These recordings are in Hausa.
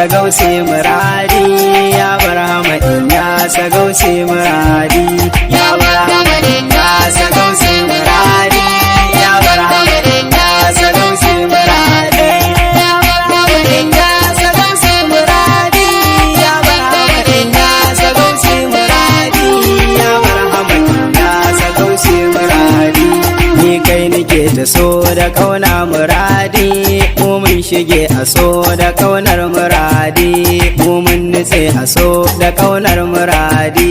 sagausi muradi ya barhama ya sagausi muradi ya barhama ya sagausi muradi ya barhama ya sagausi muradi ya barhama ya sagausi muradi ya barhama ya sagausi muradi ya barhama ya sagausi muradi ni kai nake ta so da kauna muradi mu mun shige a so da kaunar muradi mu mun nutse a so da kaunar muradi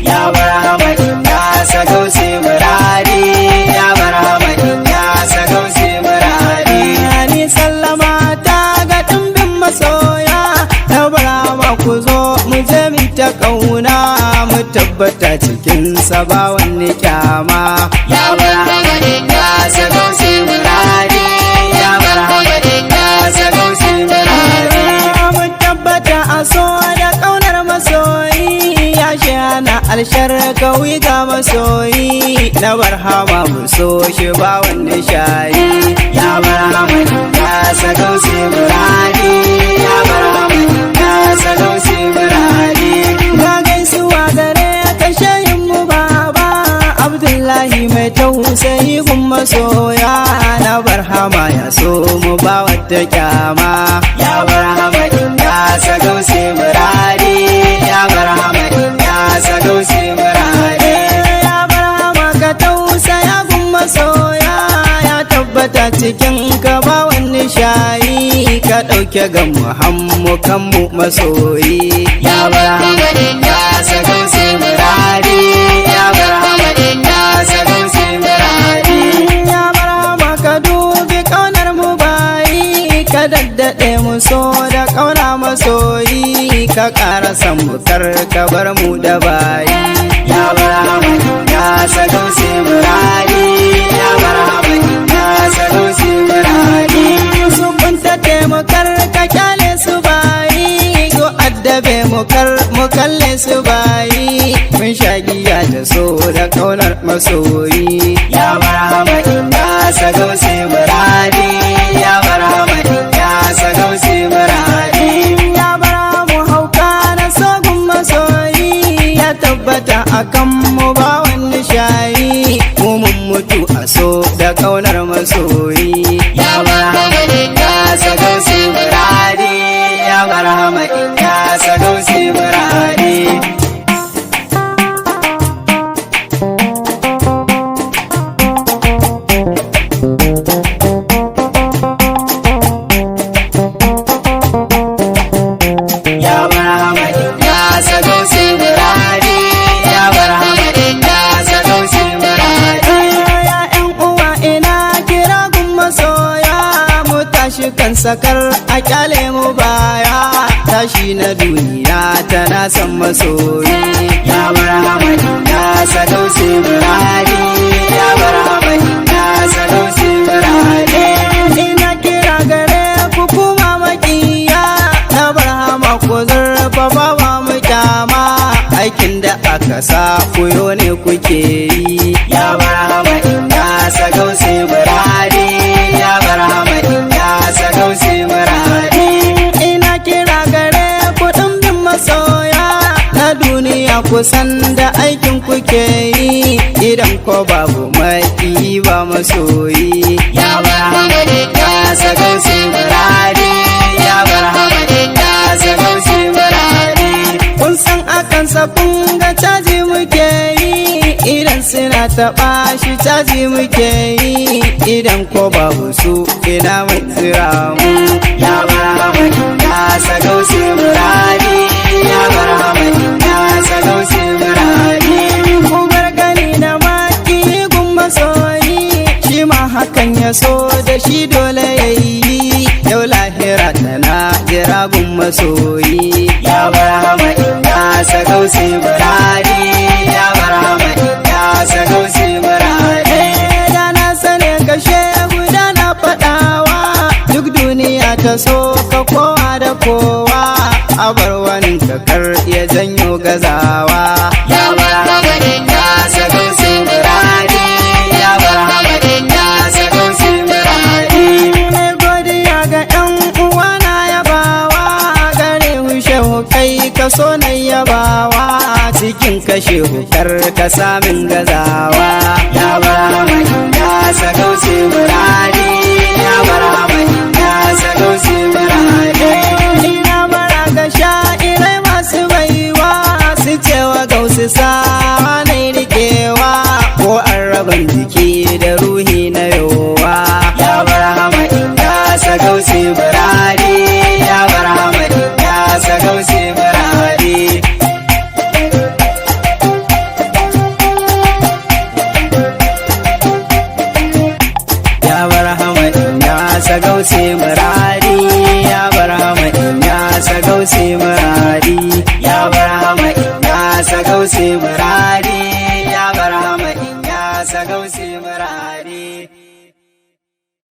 ya barhama ya sagausi muradi ya barhama ya sagausi muradi ni sallama ta ga dimbin masoya ya barhama ku zo mu je mu ta kauna mu tabbata cikin sabawan ni kyama ya barhama ya sagausi muradi ya barhama ya sagausi muradi mu tabbata a so da kaunar masoyi ya shana alshar kawai ga masoyi na barhama mu so shi ba wani shayi ya barhama ya sagausi muradi ya barhama ya sagausi muradi ga gaisuwa gare ka shayin mu baba Abdullahi mai tausayi gun masoya na barhama ya so mu ba wata kyama ya barhama ya sagausi muradi ya barhama ya sagausi muradi ya barhama ka tausaya gun masoya ya tabbata cikin ka ba wani shayi ka ɗauke ga muhammu kanmu masoyi ya barhama ya sagausi muradi ya barhama ya sagausi muradi ya barhama ka dubi kaunar mu bayi ka daddade mu so da kauna masoyi ka ƙara san mu kar ka bar mu da bayi ya barhama ya sagausi muradi ya barhama ya sagausi muradi su kunta taimakar ka kyale su bayi ko addabe mu kalle su bayi mun shagiya da so da kaunar masoyi ya barhama ya sagausi muradi ya barhama ya sagausi muradi ya barhama hauka na sogun masoyi ya tabbata akan mu ba wani shayi mu mun mutu a so da kaunar masoyi ya barhama ya sagausi muradi ya barhama ya sagausi muradi sakar a kyale mu baya tashi na duniya tana son masoyi ya barhama ya sagausi muradi ya barhama ya sagausi muradi ina kira gare ku kuma makiya ya barhama ku zurfafa ba mu kyama aikin da aka sa koyo ne kuke yi ya barhama ya sagausi muradi ya barhama ya sagausi muradi ina kira gare ku dimbin masoya na duniya kusan da aikin kuke yi idan ko babu mai ba masoyi ya barhama ya sagausi muradi ya barhama ya sagausi muradi kun san akan sabon ga caji muke yi idan suna taɓa shi caji muke yi idan ko babu su ina mai tsira mu ya barhama ya sagausi muradi ya barhama ya sagausi muradi ku bar gani na maki gun masoyi shi ma hakan ya so da shi dole yayi yau lahira tana jira gun masoyi ya barhama ya sagausi muradi ya barhama ya sagausi muradi da na sane kashe guda na faɗawa duk duniya ta so ka kowa da kowa a bar wani kakar ya janyo gazawa ya barhama ya sagausi muradi ya barhama ya sagausi muradi mai godiya ga 'yan uwana ya bawa gare kashe hukar ka samin gazawa. Ya barhama Inyasa Gausi muradi, ya barhama Inyasa Gausi muradi. Ina bara ga sha'irai masu baiwa su cewa Gausi sa nai rikewa, ko an raban jiki da ruhi na yowa. Ya barhama Inyasa Gausi muradi, ya barhama Inyasa Gausi muradi. Ya barhama Inyasa Gausi muradi, ya barhama Inyasa Gausi muradi. Ya barhama Inyasa Gausi muradi, ya barhama Inyasa Gausi muradi.